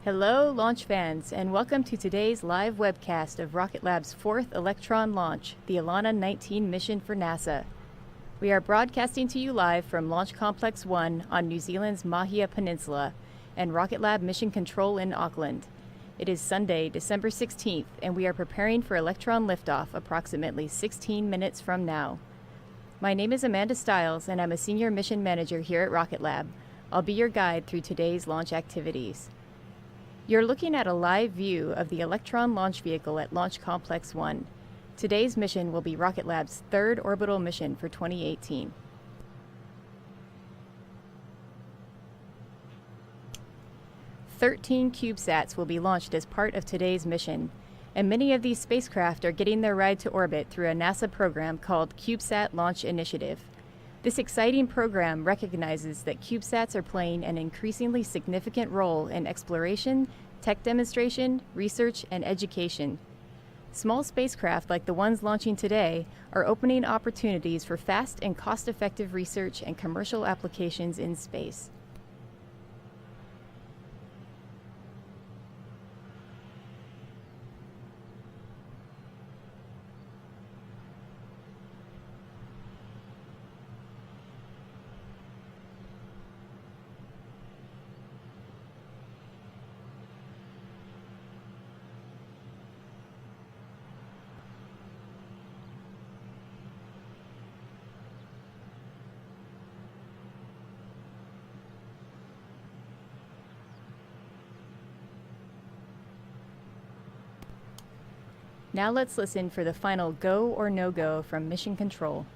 Hello, launch fans, and welcome to today's live webcast of Rocket Lab's fourth Electron launch, the ELaNa 19 mission for NASA. We are broadcasting to you live from Launch Complex 1 on New Zealand's Mahia Peninsula and Rocket Lab Mission Control in Auckland. It is Sunday, December 16th, and we are preparing for Electron liftoff approximately 16 minutes from now. My name is Amanda Stiles, and I'm a Senior Mission Manager here at Rocket Lab. I'll be your guide through today's launch activities. You're looking at a live view of the Electron launch vehicle at Launch Complex 1. Today's mission will be Rocket Lab's third orbital mission for 2018. "13 CubeSats will be launched as part of today's mission, and many of these spacecraft are getting their ride to orbit through a NASA program called CubeSat Launch Initiative. This exciting program recognizes that CubeSats are playing an increasingly significant role in exploration, tech demonstration, research, and education. Small spacecraft like the ones launching today are opening opportunities for fast and cost-effective research and commercial applications in space. Now let's listen for the final go or no-go from Mission Control.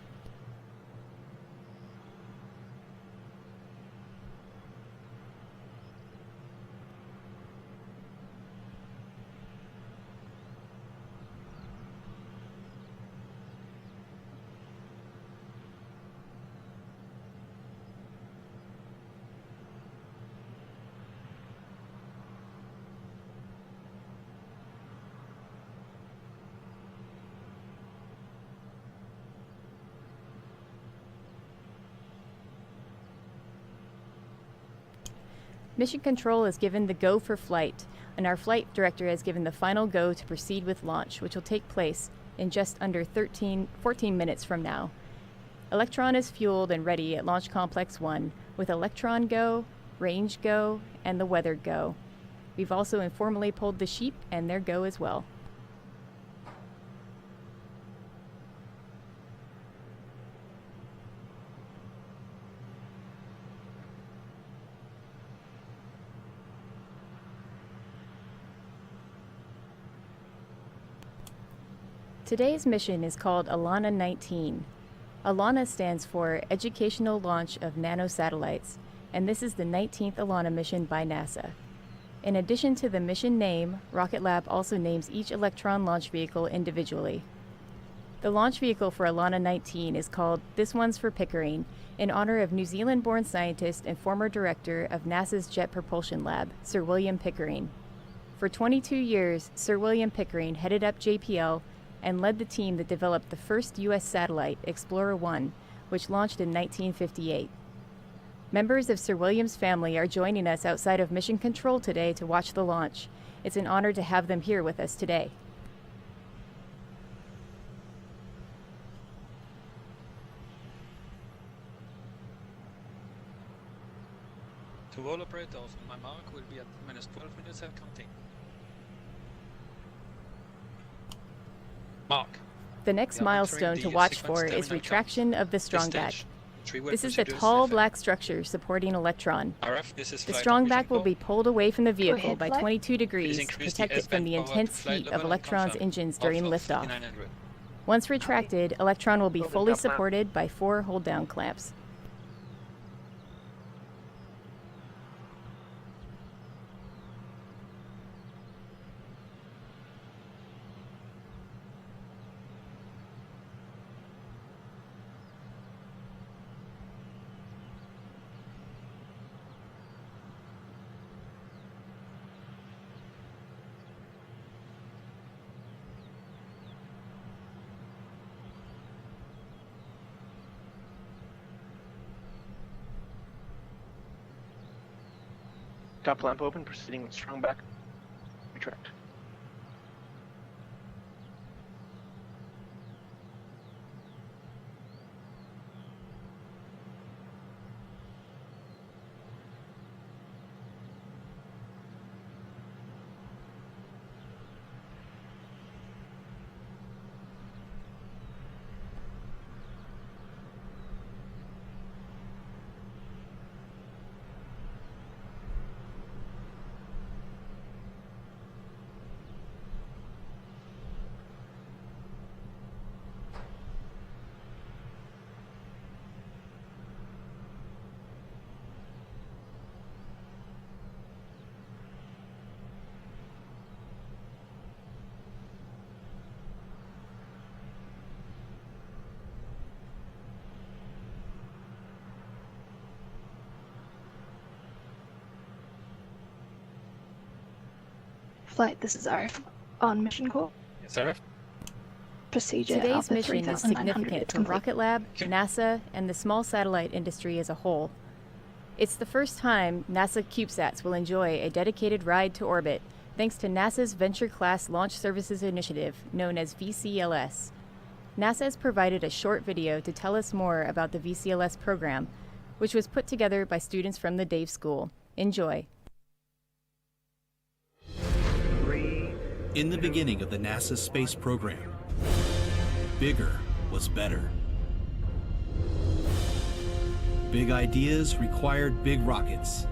Mission Control is given the go for flight, and our flight director has given the final go to proceed with launch, which will take place in just under 14 minutes from now. Electron is fueled and ready at Launch Complex 1 with Electron go, range go, and the weather go. We've also informally pulled the sheep and their go as well. Today's mission is called ELaNa 19. ELaNa stands for Educational Launch of Nanosatellites, and this is the 19th ELaNa mission by NASA. In addition to the mission name, Rocket Lab also names each Electron launch vehicle individually. The launch vehicle for ELaNa 19 is called This One's for Pickering, in honor of New Zealand-born scientist and former director of NASA's Jet Propulsion Lab, Sir William Pickering. For 22 years, Sir William Pickering headed up JPL and led the team that developed the first U.S. satellite, Explorer 1, which launched in 1958. Members of Sir William's family are joining us outside of Mission Control today to watch the launch. It's an honor to have them here with us today. To all operators, my mark will be at minus 12 minutes and counting. Mark. The next milestone to watch for is retraction of the strongback. This is the tall black structure supporting Electron. The strongback will be pulled away from the vehicle by 22 degrees to protect it from the intense heat of Electron's engines during liftoff. Once retracted, Electron will be fully supported by 4 hold-down clamps. Top lamp open, proceeding with strong back. Retract. Flight, this is Arif. On mission call. Yes, sir. Procedure Today's Alpha mission is 3900 significant for complete. Rocket Lab, NASA, and the small satellite industry as a whole. It's the first time NASA CubeSats will enjoy a dedicated ride to orbit thanks to NASA's Venture Class Launch Services Initiative, known as VCLS. NASA has provided a short video to tell us more about the VCLS program, which was put together by students from the Dave School. Enjoy. In the beginning of the NASA space program, bigger was better. Big ideas required big rockets.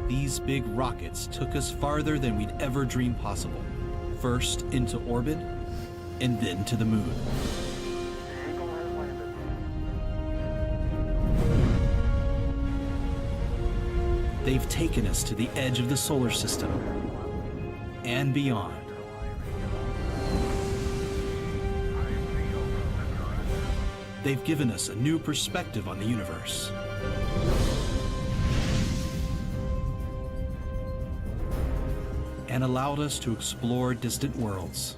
These big rockets took us farther than we'd ever dreamed possible. First into orbit, and then to the moon. They've taken us to the edge of the solar system and beyond. They've given us a new perspective on the universe. And allowed us to explore distant worlds.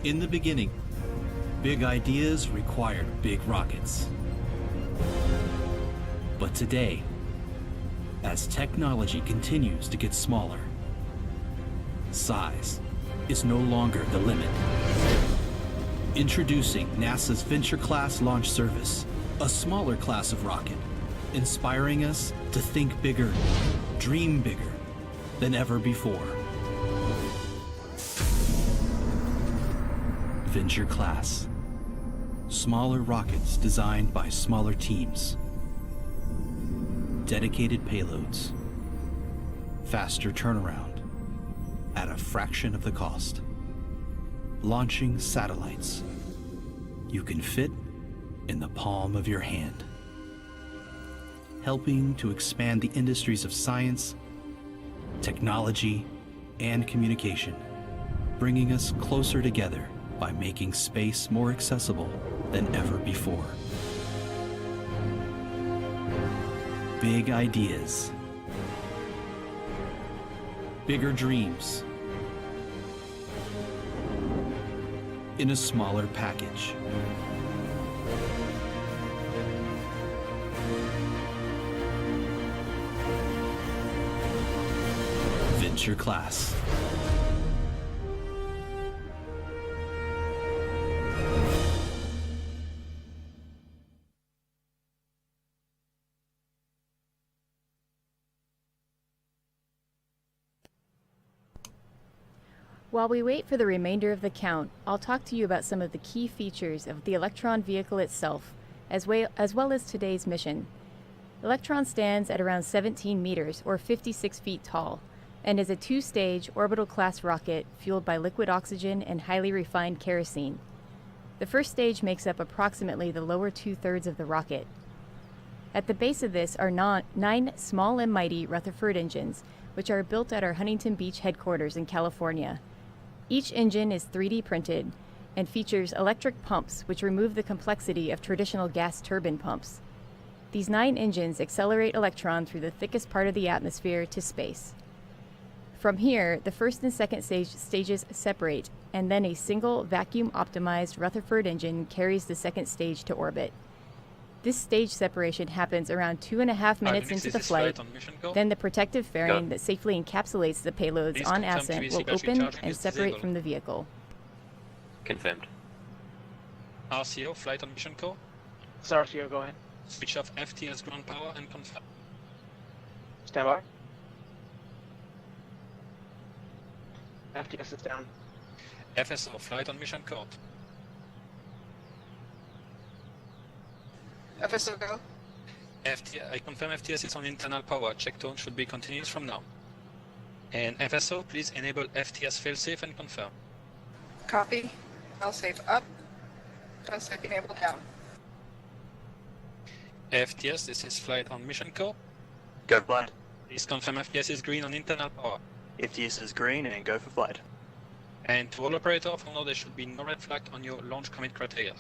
In the beginning, big ideas required big rockets. But today, as technology continues to get smaller, size is no longer the limit. Introducing NASA's Venture Class Launch Service, a smaller class of rocket, inspiring us to think bigger, dream bigger than ever before. Venture Class. Smaller rockets designed by smaller teams. Dedicated payloads. Faster turnaround at a fraction of the cost. Launching satellites you can fit in the palm of your hand. Helping to expand the industries of science, technology, and communication. Bringing us closer together by making space more accessible than ever before. Big ideas. Bigger dreams. In a smaller package. Venture Class. While we wait for the remainder of the count, I'll talk to you about some of the key features of the Electron vehicle itself, as well as today's mission. Electron stands at around 17 meters, or 56 feet tall, and is a two-stage orbital-class rocket fueled by liquid oxygen and highly refined kerosene. The first stage makes up approximately the lower two-thirds of the rocket. At the base of this are 9 small and mighty Rutherford engines, which are built at our Huntington Beach headquarters in California. Each engine is 3D printed and features electric pumps which remove the complexity of traditional gas turbine pumps. These 9 engines accelerate Electron through the thickest part of the atmosphere to space. From here, the first and second stages separate, and then a single vacuum-optimized Rutherford engine carries the second stage to orbit. This stage separation happens around 2.5 minutes into the flight. Then the protective fairing that safely encapsulates the payloads Please on confirm ascent TVC will battery open charging and is separate disabled. from the vehicle. Confirmed. RCO, flight on mission core. This is RCO, go ahead. Switch off FTS ground power and confirm. Stand by. FTS is down. FSO, flight on mission code. FSO go. I confirm FTS is on internal power. Check tone should be continuous from now. And FSO, please enable FTS failsafe and confirm. Copy. Failsafe up. Failsafe enabled down. FTS, this is flight on mission core. Go flight. Please confirm FTS is green on internal power. FTS is green and go for flight. And to all operators, for now there should be no red flag on your launch commit criteria.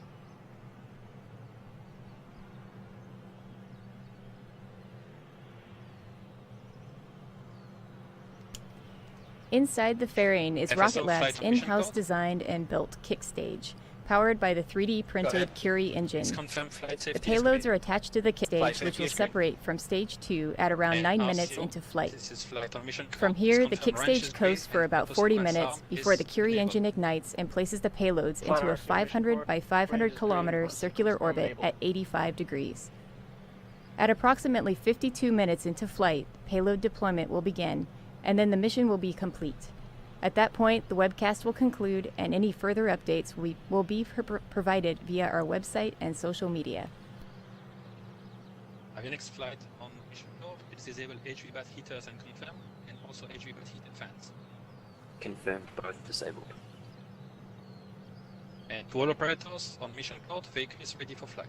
Inside the fairing is FSO Rocket Lab's flight on mission in-house code. designed and built kick stage, powered by the 3D printed ahead. Curie engine. Please confirm flight The safety is payloads green. are attached to the kick Flight stage, which safety will is green. separate from stage 2 at around And 9 minutes RCO, into flight. This is flight on mission From code. here, Please the confirm kick range stage is green coasts for and about auto 40 sequence minutes arm before is the Curie enabled. engine ignites and places the payloads Flight into a RCO mission 500 board. by 500 Range is kilometer green. circular Confirm orbit enabled. at 85 degrees. At approximately 52 minutes into flight, payload deployment will begin, and then the mission will be complete. At that point, the webcast will conclude, and any further updates will be provided via our website and social media. Avionics flight on mission code. Please disable HVBAT heaters and confirm, and also HVBAT heated fans. Confirmed, both disabled. And to all operators on mission code, vehicle is ready for flight.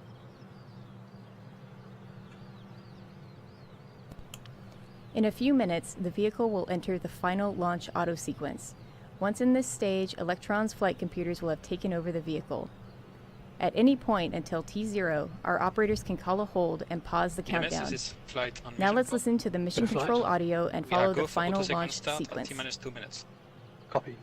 In a few minutes, the vehicle will enter the final launch auto sequence. Once in this stage, Electron's flight computers will have taken over the vehicle. At any point until T0, our operators can call a hold and pause the EMS, countdown. this is flight on Now mission let's code. listen to the mission Flight. control audio and We are follow go the for final auto launch start sequence. at T-minus 2 minutes. Copy.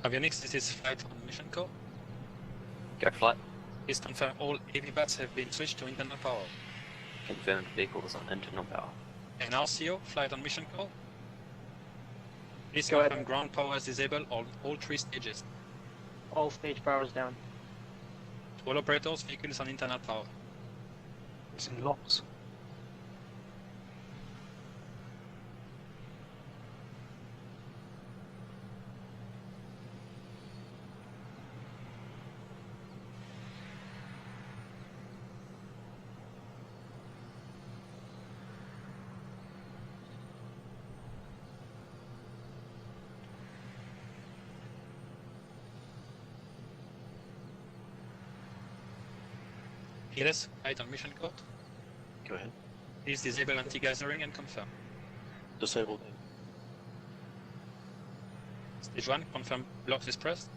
Avionics, this is flight on mission code. Go flight. Please confirm all AVBATs have been switched to internal power. Confirmed, vehicles on internal power. And RCO, flight on mission code. Please Go ahead. confirm ground power is disabled on all 3 stages. All stage powers down. To all operators, vehicle is on internal power. It's in locks. Here's flight on mission code. Go ahead. Please disable anti-geysering and confirm. Disabled. Stage 1, confirm locks is pressed.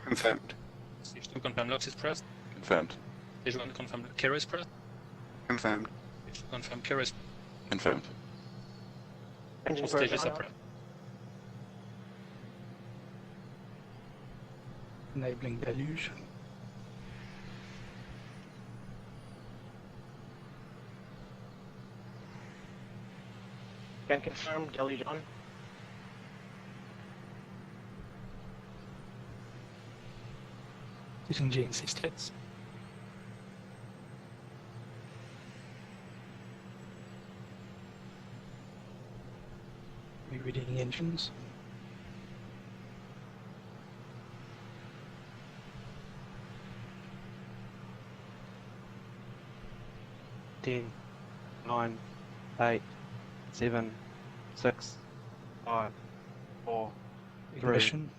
Confirmed. Stage 2, confirm locks is pressed. Confirmed. Stage 1, confirm Kira is pressed. Confirmed. Stage 2, confirm Kira is Confirmed. Engine all first stages are down. pressed. Enabling deluge. Can confirm, deluge on. Using GNC states. Rereading engines. Ten, 9, 8, 7, 6, 5, 4, 3, Ignition.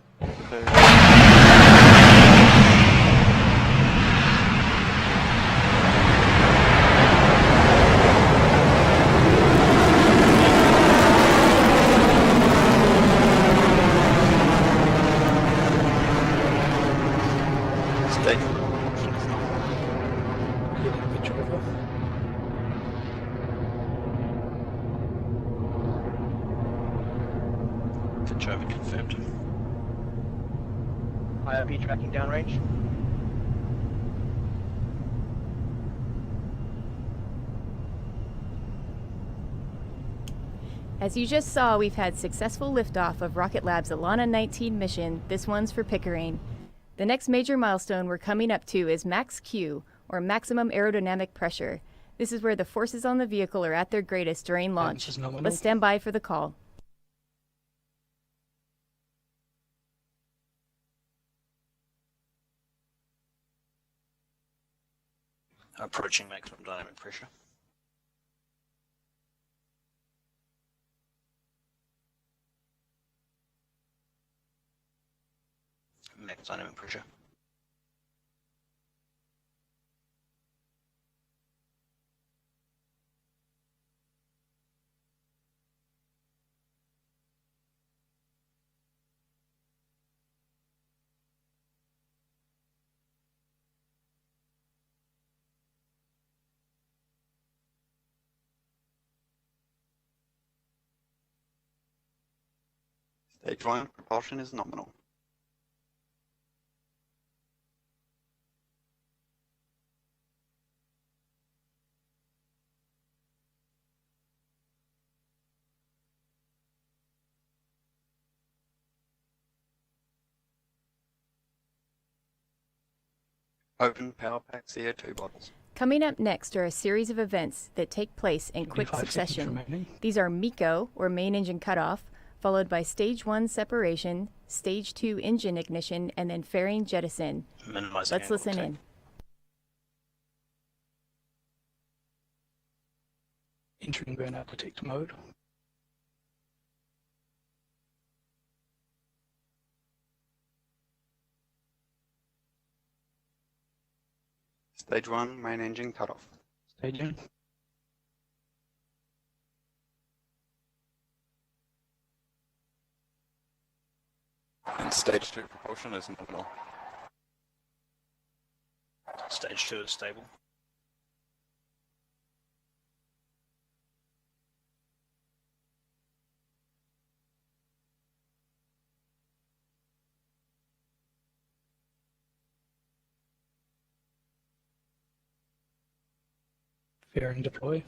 2. Stage Healing Petrova. Petrova confirmed. IRP tracking downrange. As you just saw, we've had successful liftoff of Rocket Lab's ELaNa 19 mission. This one's for Pickering. The next major milestone we're coming up to is Max Q, or maximum aerodynamic pressure. This is where the forces on the vehicle are at their greatest during launch. is nominal. Let's stand by for the call. Approaching maximum dynamic pressure. Max dynamic pressure. Stage 1 propulsion is nominal. Open power pack CO2 bottles. Coming up next are a series of events that take place in quick 25 seconds succession. remaining. These are MECO, or main engine cutoff, followed by Stage 1 separation, Stage 2 engine ignition, and then fairing jettison. Minimizing Let's angle listen attack. in. Entering burnout detect mode. Stage 1 main engine cutoff. Staging. And stage 2 propulsion is nominal. Stage 2 is stable. Fairing deploy.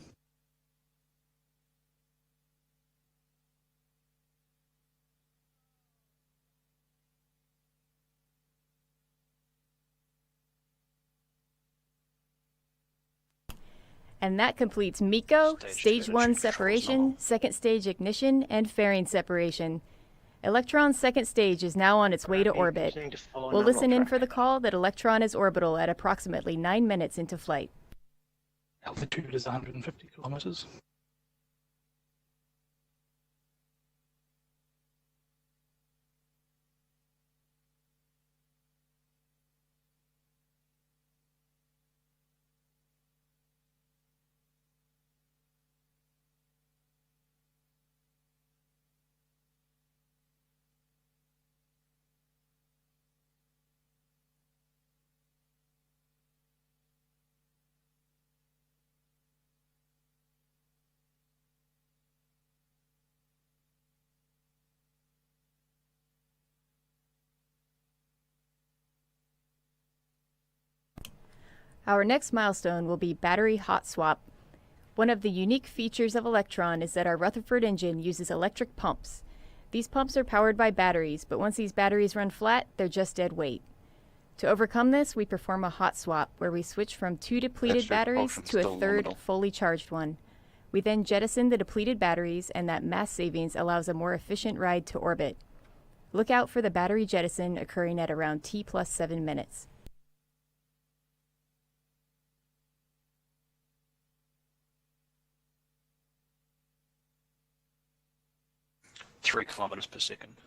And that completes MECO, Stage Stage two, 1 controls separation, normal. second stage ignition, and fairing separation. Electron's second stage is now on its way to IRP orbit. continuing to follow We'll nominal listen in track. for the call that Electron is orbital at approximately 9 minutes into flight. Altitude is 150 kilometers. Our next milestone will be battery hot swap. One of the unique features of Electron is that our Rutherford engine uses electric pumps. These pumps are powered by batteries, but once these batteries run flat, they're just dead weight. To overcome this, we perform a hot swap, where we switch from 2 depleted Extra batteries propulsion to a still third nominal. fully charged one. We then jettison the depleted batteries, and that mass savings allows a more efficient ride to orbit. Look out for the battery jettison occurring at around T plus 7 minutes. Three kilometers per second.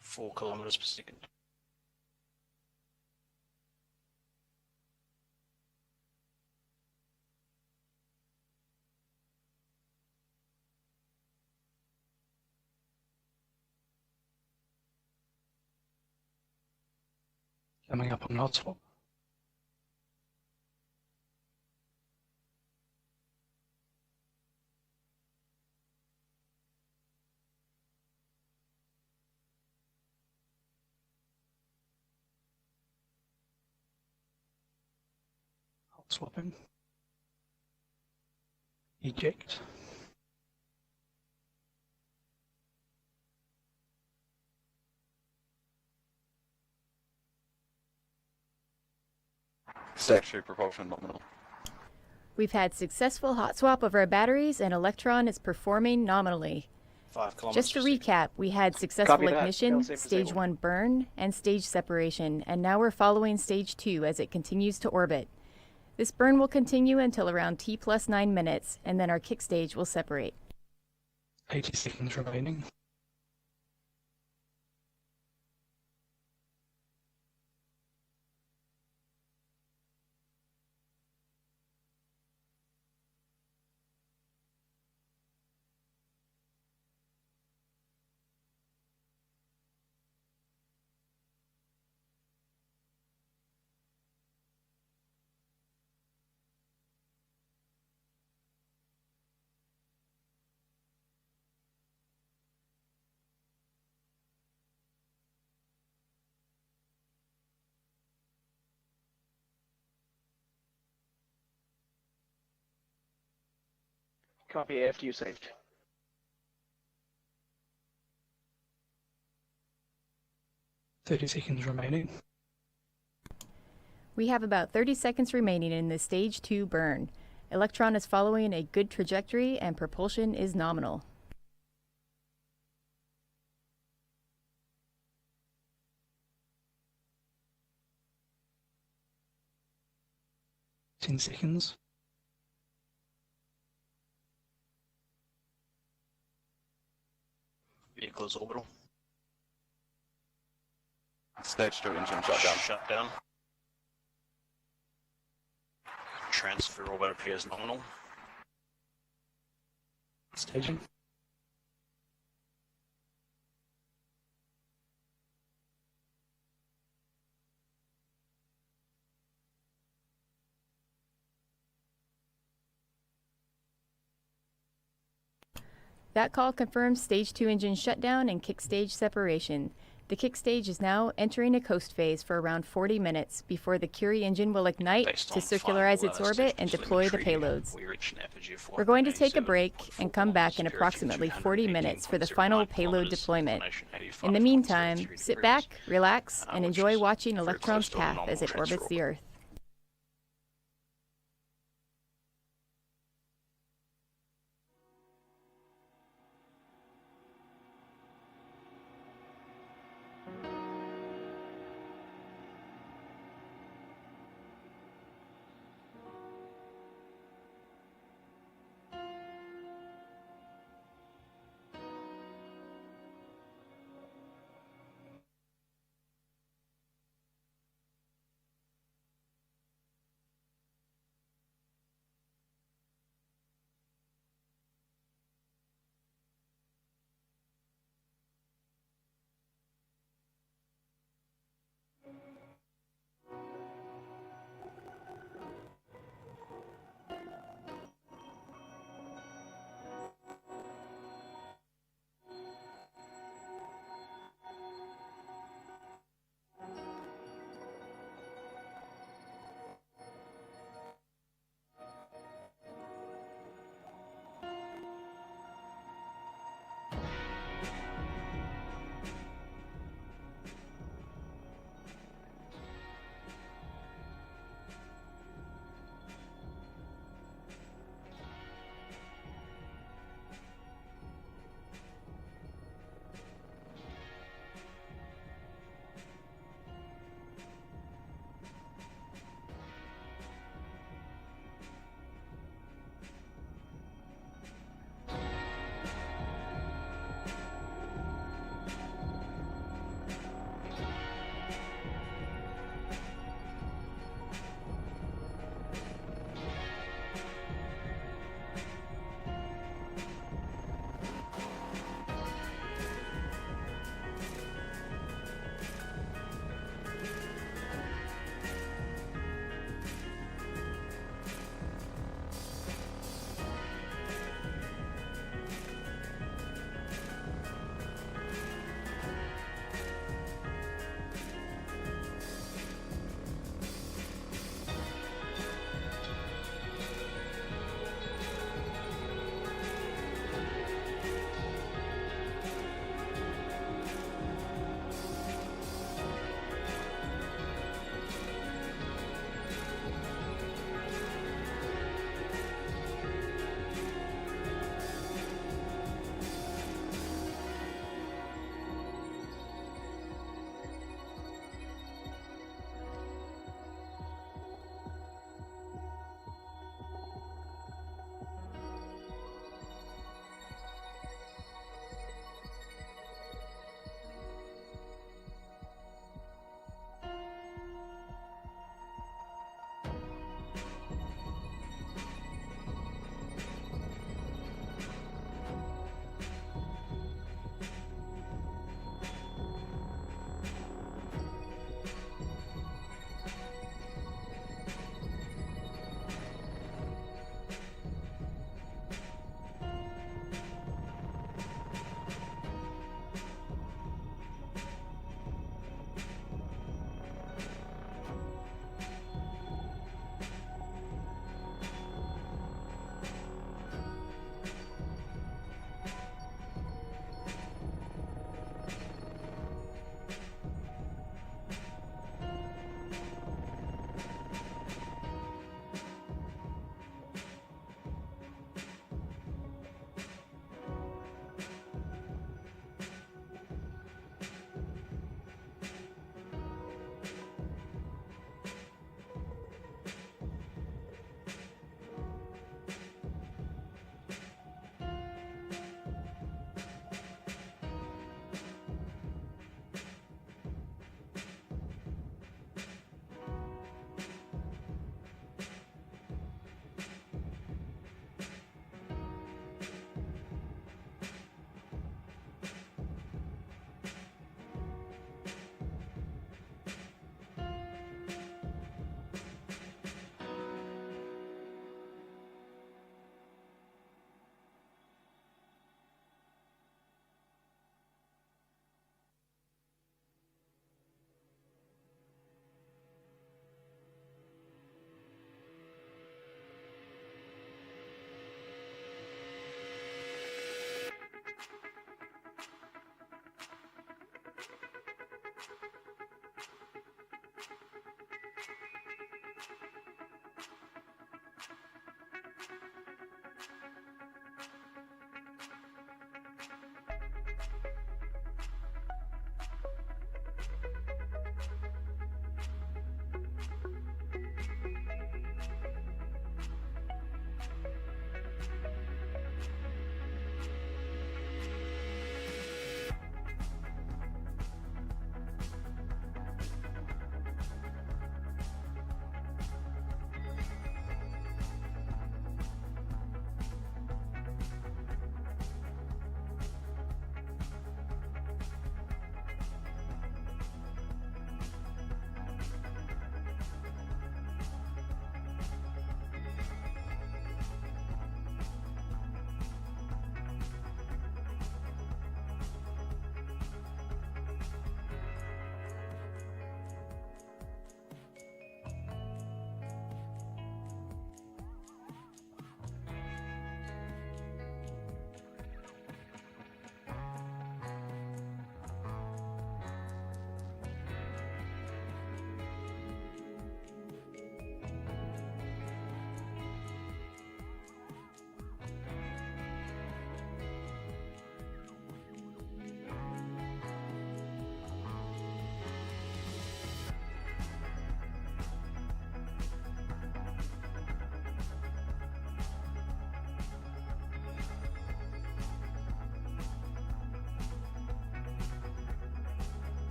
Four kilometers per second. Coming up on hot swap. Hot swapping. Eject. Stage 2 propulsion nominal. We've had successful hot swap of our batteries, and Electron is performing nominally. 5 kilometers Just to per second. recap, we had successful Copy that. ignition, Failsafe stage disabled. 1 burn, and stage separation, and now we're following stage 2 as it continues to orbit. This burn will continue until around T plus 9 minutes, and then our kick stage will separate. 80 seconds remaining. Copy AFTU saved. Thirty seconds remaining. We have about 30 seconds remaining in the stage 2 burn. Electron is following a good trajectory, and propulsion is nominal. Ten seconds. Vehicle is orbital. Stage 2 engine shutdown. Shut down. Transfer orbit appears nominal. Staging. That call confirms Stage 2 engine shutdown and kick stage separation. The kick stage is now entering a coast phase for around 40 minutes before the Curie engine will ignite Based to on circularize final its orbit and stage deploy the telemetry, payloads. we reached an apogee of We're going to take a 487.4 break and come back in kilometers, approximately approaching 40 minutes for the final 218.09 payload kilometers, deployment. inclination In the 85.03 meantime, sit degrees, back, relax, and which enjoy is watching very Electron's close to a path normal as it transfer orbits the orbit. Earth.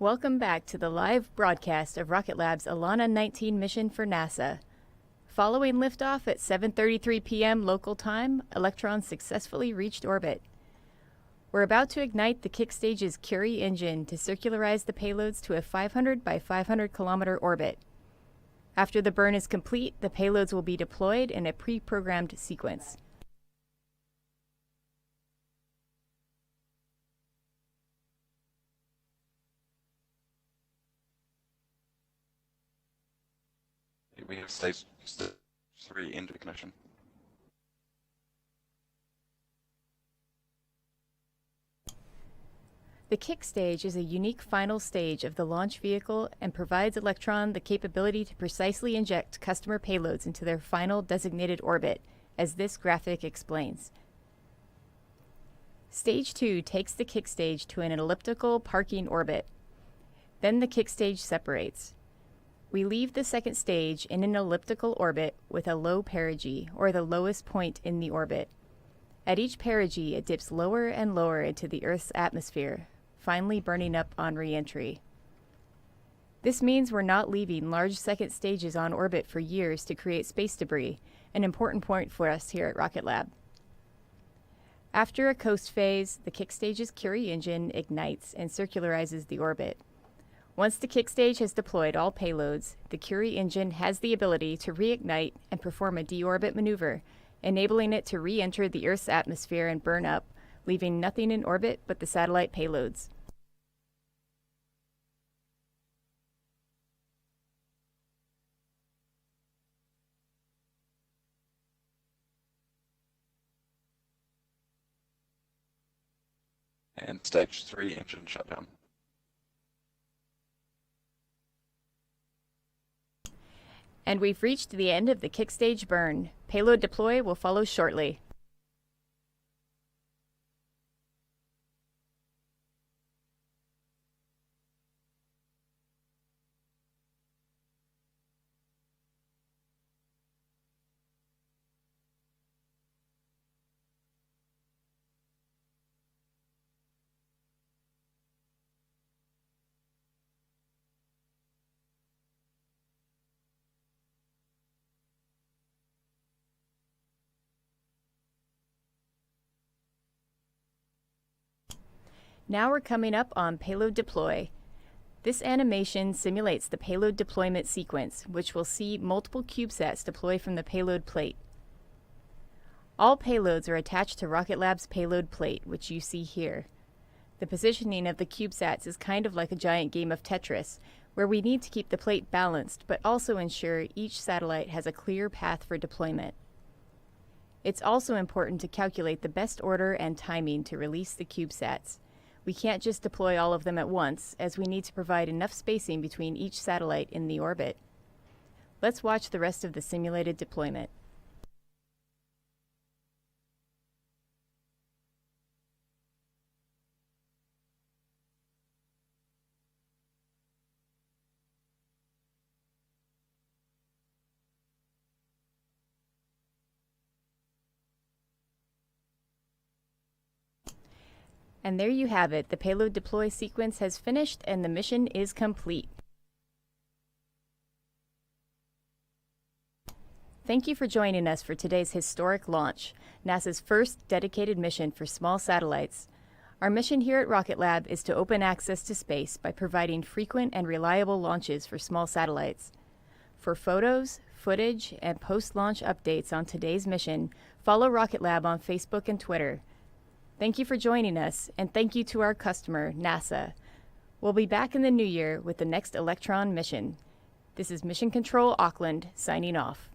Welcome back to the live broadcast of Rocket Lab's ELaNa 19 mission for NASA. Following liftoff at 7:33 p.m. local time, Electron successfully reached orbit. We're about to ignite the kick stage's Curie engine to circularize the payloads to a 500 by 500 kilometer orbit. After the burn is complete, the payloads will be deployed in a pre-programmed sequence. We have stage 3 into ignition. The kick stage is a unique final stage of the launch vehicle and provides Electron the capability to precisely inject customer payloads into their final designated orbit, as this graphic explains. Stage 2 takes the kick stage to an elliptical parking orbit. Then the kick stage separates. We leave the second stage in an elliptical orbit with a low perigee, or the lowest point in the orbit. At each perigee, it dips lower and lower into the Earth's atmosphere, finally burning up on re-entry. This means we're not leaving large second stages on orbit for years to create space debris, an important point for us here at Rocket Lab. After a coast phase, the kick stage's Curie engine ignites and circularizes the orbit. Once the kick stage has deployed all payloads, the Curie engine has the ability to reignite and perform a deorbit maneuver, enabling it to re-enter the Earth's atmosphere and burn up, leaving nothing in orbit but the satellite payloads. And stage 3 engine shutdown. And we've reached the end of the kick stage burn. Payload deploy will follow shortly. Now we're coming up on payload deploy. This animation simulates the payload deployment sequence, which will see multiple CubeSats deploy from the payload plate. All payloads are attached to Rocket Lab's payload plate, which you see here. The positioning of the CubeSats is kind of like a giant game of Tetris, where we need to keep the plate balanced, but also ensure each satellite has a clear path for deployment. It's also important to calculate the best order and timing to release the CubeSats. We can't just deploy all of them at once, as we need to provide enough spacing between each satellite in the orbit. Let's watch the rest of the simulated deployment. And there you have it. The payload deploy sequence has finished and the mission is complete. Thank you for joining us for today's historic launch, NASA's first dedicated mission for small satellites. Our mission here at Rocket Lab is to open access to space by providing frequent and reliable launches for small satellites. For photos, footage, and post-launch updates on today's mission, follow Rocket Lab on Facebook and Twitter. Thank you for joining us, and thank you to our customer, NASA. We'll be back in the new year with the next Electron mission. This is Mission Control Auckland, signing off.